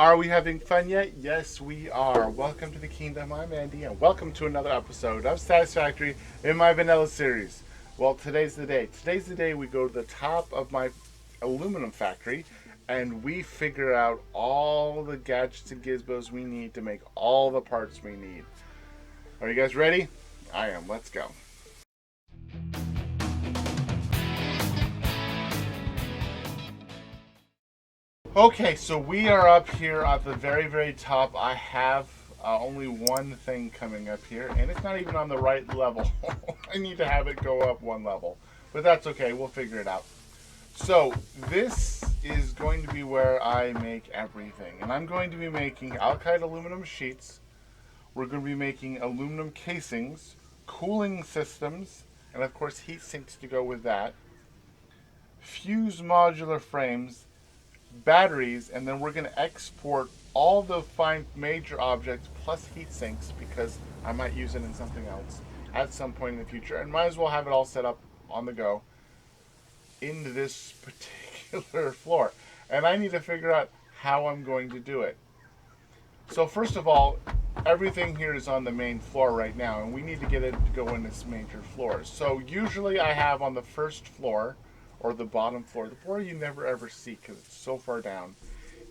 Are we having fun yet? Yes, we are. Welcome to the Kingdom. I'm Andy, and welcome to another episode of Satisfactory in my vanilla series. Well, today's the day. Today's the day we go to the top of my aluminum factory, and we figure out all the gadgets and gizmos we need to make all the parts we need. Are you guys ready? I am. Let's go. Okay, so we are up here at the very, very top. I have only one thing coming up here, and it's not even on the right level. I need to have it go up one level, but that's okay. We'll figure it out. So this is going to be where I make everything, and I'm going to be making alkyd aluminum sheets. We're going to be making aluminum casings, cooling systems, and of course heat sinks to go with that, fuse modular frames, batteries, and then we're going to export all the fine major objects plus heat sinks because I might use it in something else at some point in the future, and might as well have it all set up on the go into this particular floor. And I need to figure out how I'm going to do it. So first of all, everything here is on the main floor right now, and we need to get it to go in this major floor. So usually I have on the first floor or the bottom floor, the floor you never ever see because it's so far down,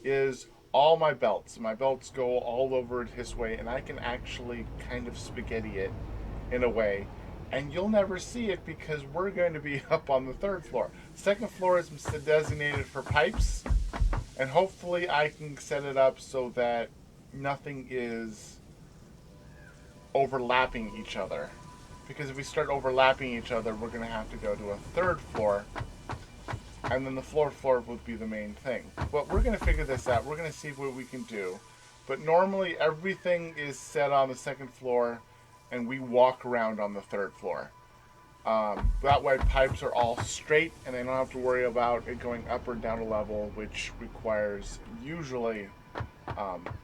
is all my belts. My belts go all over it this way, and I can actually kind of spaghetti it in a way, and you'll never see it because we're going to be up on the third floor. Second floor is designated for pipes, and hopefully I can set it up so that nothing is overlapping each other, because if we start overlapping each other, we're going to have to go to a third floor, and then the floor would be the main thing. But we're going to figure this out. We're going to see what we can do. But normally everything is set on the second floor, and we walk around on the third floor. That way pipes are all straight, and I don't have to worry about it going up or down a level, which requires usually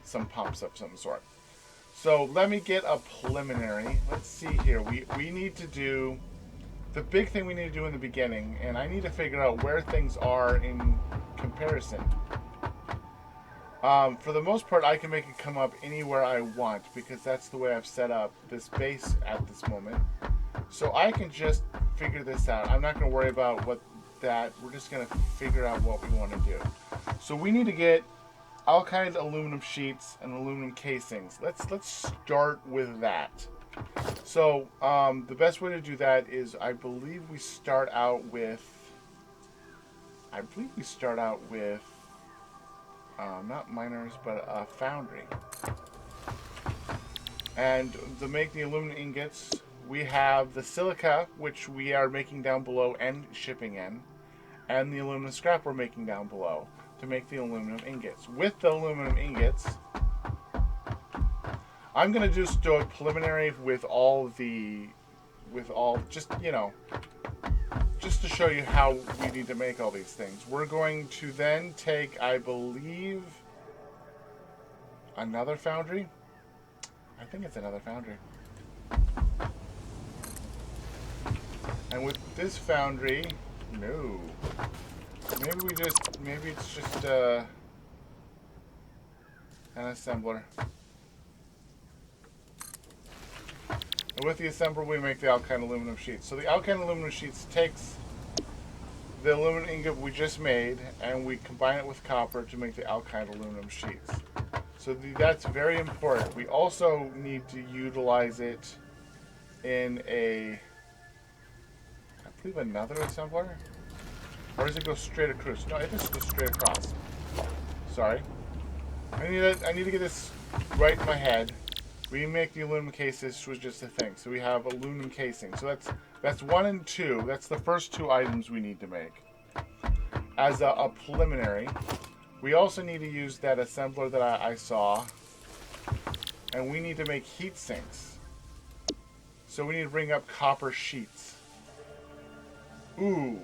some pumps of some sort. So let me get a preliminary. Let's see here. We need to do the big thing we need to do in the beginning, and I need to figure out where things are in comparison. For the most part, I can make it come up anywhere I want because that's the way I've set up this base at this moment. So I can just figure this out. I'm not going to worry about that. We're just going to figure out what we want to do. So we need to get alkyd aluminum sheets and aluminum casings. Let's start with that. So the best way to do that is I believe we start out with not miners, but a foundry. And to make the aluminum ingots, we have the silica, which we are making down below and shipping in, and the aluminum scrap we're making down below to make the aluminum ingots. With the aluminum ingots, I'm going to just do a preliminary with just to show you how we need to make all these things. We're going to then take, I believe, another foundry. I think it's another foundry. And with this foundry, no. Maybe it's just an assembler. And with the assembler, we make the alkyd aluminum sheets. So the alkyd aluminum sheets takes the aluminum ingot we just made, and we combine it with copper to make the alkyd aluminum sheets. So that's very important. We also need to utilize it in I believe another assembler? Or does it go straight across? No, it just goes straight across. Sorry. I need to get this right in my head. We make the aluminum cases, which was just a thing. So we have aluminum casing. So that's 1 and 2. That's the first 2 items we need to make. As a preliminary, we also need to use that assembler that I saw. And we need to make heat sinks. So we need to bring up copper sheets. Ooh.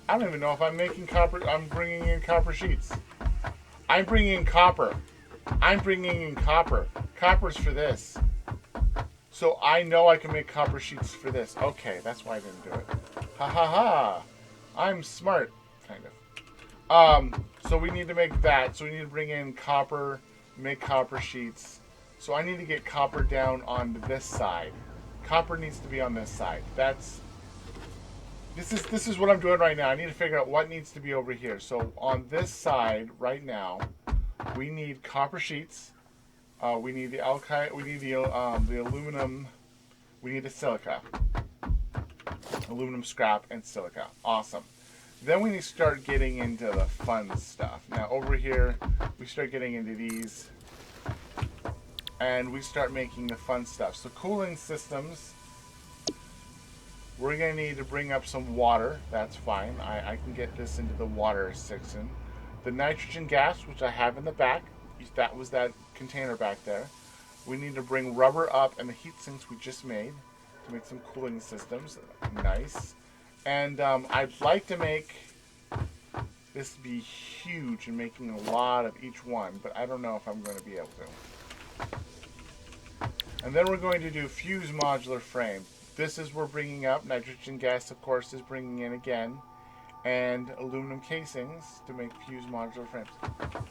I don't even know if I'm making copper. I'm bringing in copper sheets. I'm bringing in copper. Copper's for this. So I know I can make copper sheets for this. Okay, that's why I didn't do it. Ha ha ha. I'm smart, kind of. So we need to make that. So we need to bring in copper, make copper sheets. So I need to get copper down on this side. Copper needs to be on this side. This is what I'm doing right now. I need to figure out what needs to be over here. So on this side right now, we need copper sheets. We need the alkite. We need the aluminum. We need the silica, aluminum scrap, and silica. Awesome. Then we need to start getting into the fun stuff. Now over here, we start getting into these, and we start making the fun stuff. So cooling systems. We're going to need to bring up some water. That's fine. I can get this into the water section. The nitrogen gas, which I have in the back, that was that container back there. We need to bring rubber up and the heat sinks we just made to make some cooling systems. Nice. And I'd like to make this be huge and making a lot of each one, but I don't know if I'm going to be able to. And then we're going to do fuse modular frame. This is we're bringing up. Nitrogen gas, of course, is bringing in again. And aluminum casings to make fuse modular frames,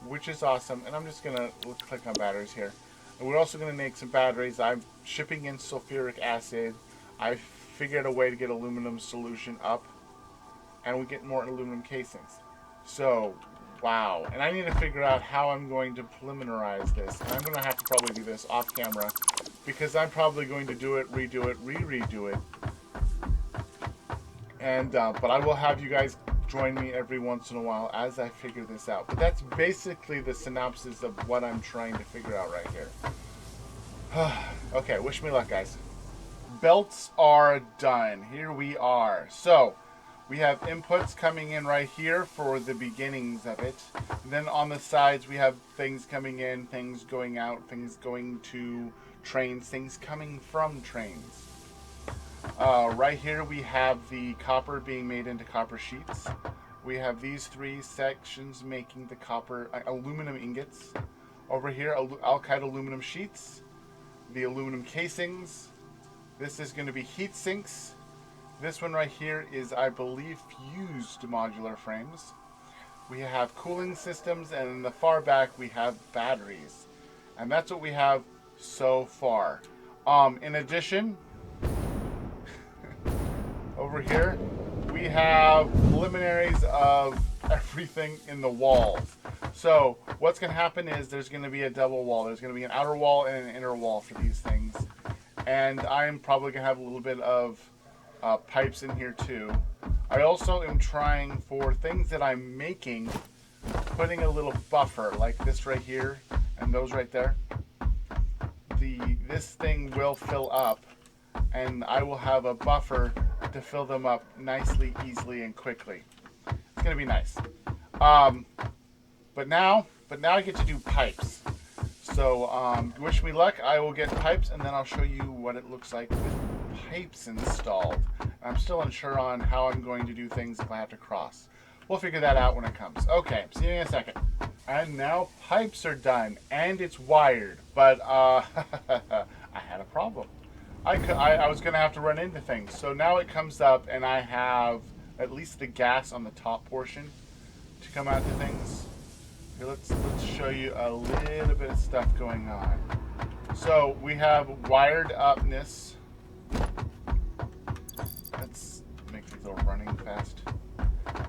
which is awesome. And I'm just going to click on batteries here. And we're also going to make some batteries. I'm shipping in sulfuric acid. I figured a way to get aluminum solution up. And we get more aluminum casings. So, wow. And I need to figure out how I'm going to preliminarize this. And I'm going to have to probably do this off camera, because I'm probably going to do it, redo it, redo it. And but I will have you guys join me every once in a while as I figure this out. But that's basically the synopsis of what I'm trying to figure out right here. Okay, wish me luck, guys. Belts are done. Here we are. So we have inputs coming in right here for the beginnings of it. And then on the sides we have things coming in, things going out, things going to trains, things coming from trains. Right here we have the copper being made into copper sheets. We have these three sections making the copper aluminum ingots. Over here, alkite aluminum sheets, the aluminum casings. This is going to be heat sinks. This one right here is, I believe, fused modular frames. We have cooling systems, and in the far back we have batteries. And that's what we have so far. In addition, over here, we have preliminaries of everything in the walls. So what's going to happen is there's going to be a double wall. There's going to be an outer wall and an inner wall for these things. And I'm probably going to have a little bit of pipes in here too. I also am trying for things that I'm making, putting a little buffer like this right here and those right there. This thing will fill up, and I will have a buffer to fill them up nicely, easily, and quickly. It's gonna be nice. But now I get to do pipes. So wish me luck. I will get pipes, and then I'll show you what it looks like with pipes installed. I'm still unsure on how I'm going to do things if I have to cross. We'll figure that out when it comes. Okay, see you in a second. And now pipes are done, and it's wired. But I had a problem. I was going to have to run into things. So now it comes up, and I have at least the gas on the top portion to come out to things. Here, let's show you a little bit of stuff going on. So we have wired upness. Let's make these all running fast.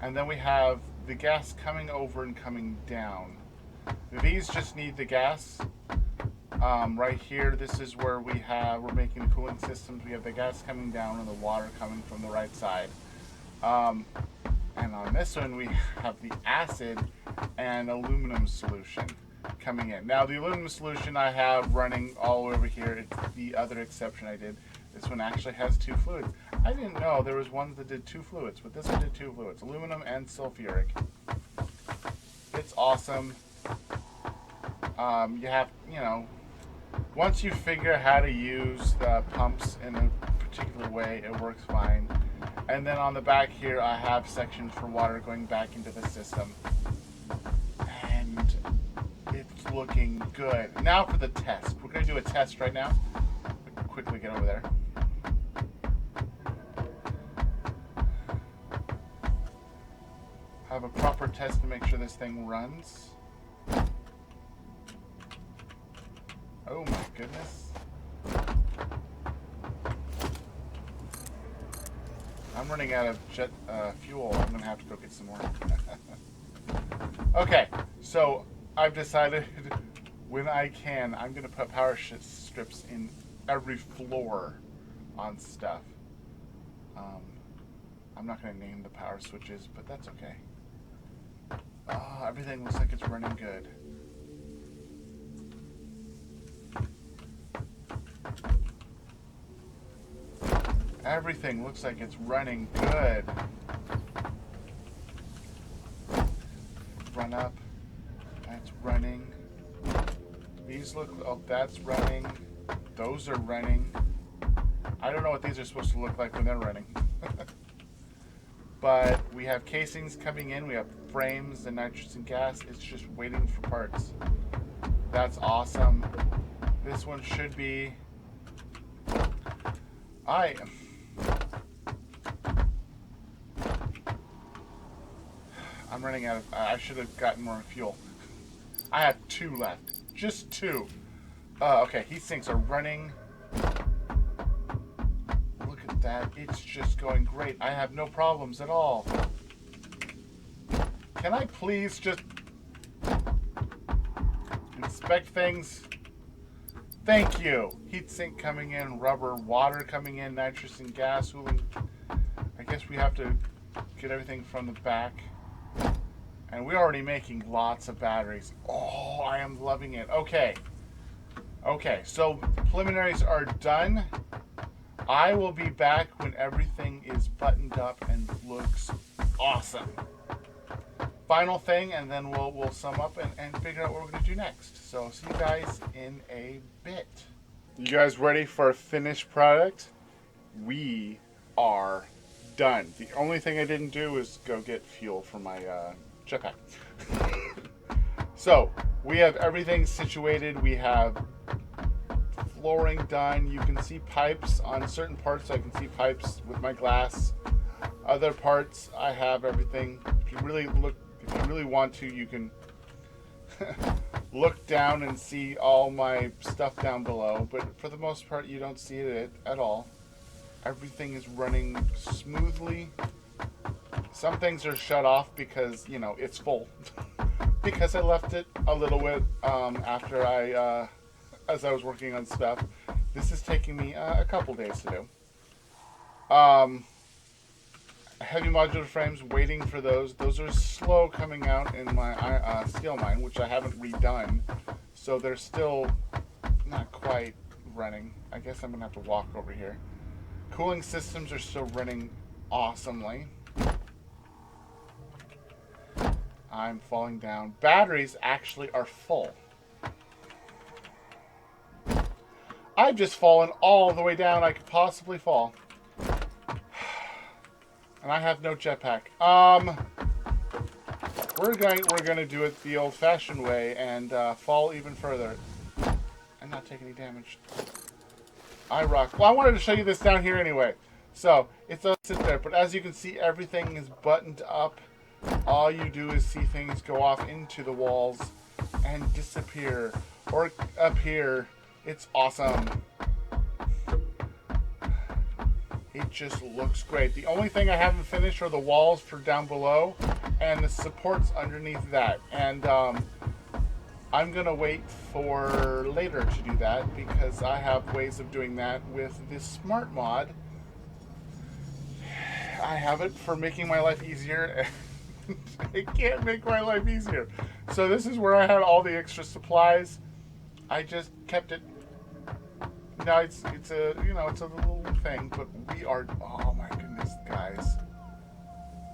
And then we have the gas coming over and coming down. These just need the gas. Right here, this is where we're making the cooling systems. We have the gas coming down and the water coming from the right side. And on this one, we have the acid and aluminum solution coming in. Now, the aluminum solution I have running all over here. It's the other exception I did. This one actually has two fluids. I didn't know there was ones that did two fluids, but this one did two fluids, aluminum and sulfuric. It's awesome. You have, once you figure how to use the pumps in a particular way, it works fine. And then on the back here, I have sections for water going back into the system. And it's looking good. Now for the test. We're going to do a test right now. Quickly get over there. have a proper test to make sure this thing runs. Oh my goodness. I'm running out of jet fuel. I'm going to have to go get some more. Okay, so I've decided when I can, I'm going to put power strips in every floor on stuff. I'm not going to name the power switches, but that's okay. Oh, everything looks like it's running good. Everything looks like it's running good. Run up. That's running. These look, oh, that's running. Those are running. I don't know what these are supposed to look like when they're running. But we have casings coming in. We have frames and nitrogen gas. It's just waiting for parts. That's awesome. This one should be... I'm running out of... I should have gotten more fuel. I have 2 left. Just 2. Okay, heat sinks are running. Look at that. It's just going great. I have no problems at all. Can I please just inspect things? Thank you. Heat sink coming in, rubber, water coming in, nitrogen gas, cooling. I guess we have to get everything from the back. And we're already making lots of batteries. Oh, I am loving it. Okay. Okay, so preliminaries are done. I will be back when everything is buttoned up and looks awesome. Final thing, and then we'll sum up and figure out what we're going to do next. So see you guys in a bit. You guys ready for a finished product? We are done. The only thing I didn't do is go get fuel for my jetpack. So we have everything situated. We have flooring done. You can see pipes on certain parts. I can see pipes with my glass. Other parts, I have everything. If you really want to, you can look down and see all my stuff down below. But for the most part, you don't see it at all. Everything is running smoothly. Some things are shut off because, you know, it's full. Because I left it a little bit after as I was working on stuff. This is taking me a couple days to do. Heavy modular frames, waiting for those. Those are slow coming out in my steel mine, which I haven't redone. So they're still not quite running. I guess I'm going to have to walk over here. Cooling systems are still running awesomely. I'm falling down. Batteries actually are full. I've just fallen all the way down I could possibly fall. And I have no jetpack. We're going to do it the old-fashioned way and fall even further and not take any damage. I rock. Well, I wanted to show you this down here anyway. So it does sit there, but as you can see, everything is buttoned up. All you do is see things go off into the walls and disappear or appear. It's awesome. It just looks great. The only thing I haven't finished are the walls for down below and the supports underneath that. And I'm going to wait for later to do that because I have ways of doing that with this smart mod. I have it for making my life easier. It can't make my life easier. So this is where I had all the extra supplies. I just kept it. Now it's a little thing, but we are, oh my goodness, guys.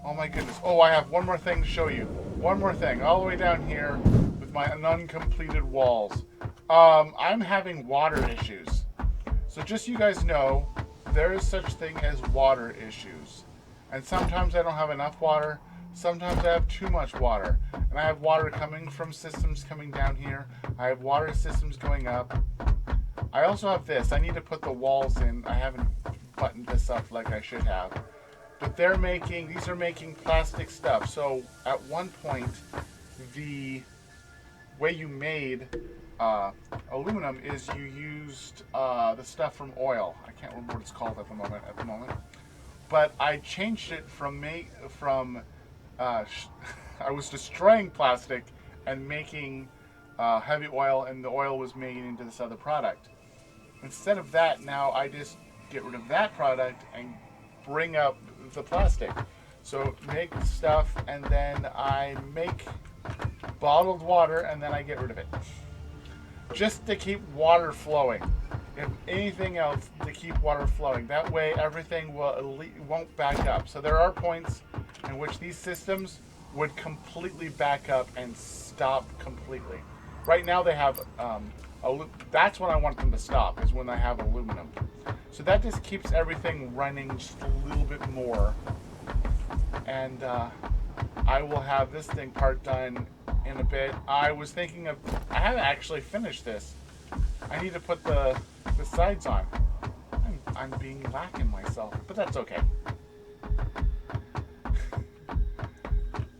Oh my goodness. Oh, I have one more thing to show you. One more thing, all the way down here with my uncompleted walls. I'm having water issues. So just so you guys know, there is such thing as water issues. And sometimes I don't have enough water. Sometimes I have too much water. And I have water coming from systems coming down here. I have water systems going up. I also have this. I need to put the walls in. I haven't buttoned this up like I should have. but these are making plastic stuff. So at one point, the way you made aluminum is you used the stuff from oil. I can't remember what it's called at the moment. But I changed it from I was destroying plastic and making heavy oil, and the oil was made into this other product. Instead of that, now I just get rid of that product and bring up the plastic. So make stuff, and then I make bottled water, and then I get rid of it. Just to keep water flowing. If anything else, to keep water flowing. That way everything won't back up. So there are points in which these systems would completely back up and stop completely. Right now they have, that's when I want them to stop, is when I have aluminum. So that just keeps everything running just a little bit more. And I will have this thing part done in a bit. I was thinking of, I haven't actually finished this. I need to put the sides on. I'm being lacking myself, but that's okay.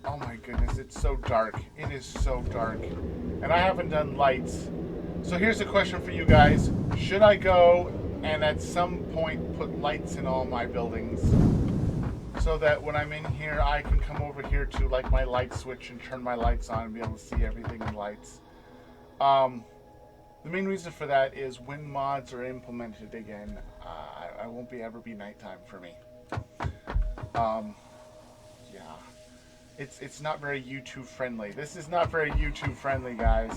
Oh my goodness, it's so dark. It is so dark. And I haven't done lights. So here's a question for you guys. Should I go and at some point put lights in all my buildings, so that when I'm in here, I can come over here to like my light switch and turn my lights on and be able to see everything in lights? The main reason for that is when mods are implemented again, I won't ever be nighttime for me. Yeah, it's not very YouTube friendly. This is not very YouTube friendly, guys.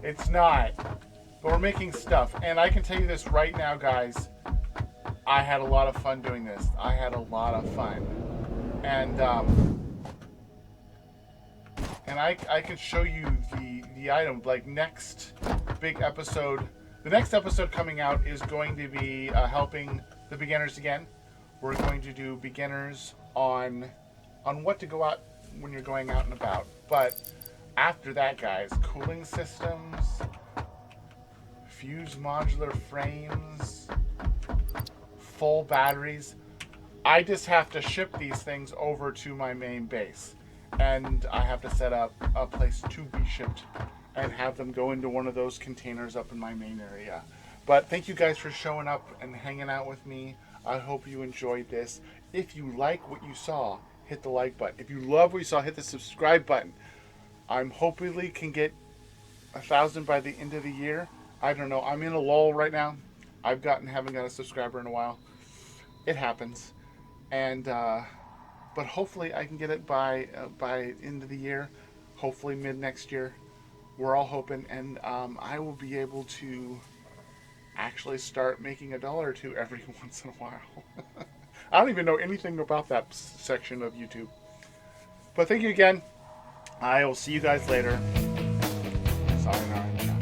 It's not. But we're making stuff, and I can tell you this right now, guys. I had a lot of fun doing this. I had a lot of fun, and I can show you the item. Like next big episode, the next episode coming out is going to be helping the beginners again. We're going to do beginners on what to go out when you're going out and about. But after that, guys, cooling systems, fused modular frames, full batteries. I just have to ship these things over to my main base, and I have to set up a place to be shipped and have them go into one of those containers up in my main area. But thank you guys for showing up and hanging out with me. I hope you enjoyed this. If you like what you saw, hit the like button. If you love what you saw, hit the subscribe button. I'm hopefully can get 1,000 by the end of the year. I don't know. I'm in a lull right now. Haven't got a subscriber in a while. It happens, and but hopefully I can get it by end of the year. Hopefully mid next year. We're all hoping, and I will be able to actually start making $1 or $2 every once in a while. I don't even know anything about that section of YouTube. But thank you again. I will see you guys later. Sayonara.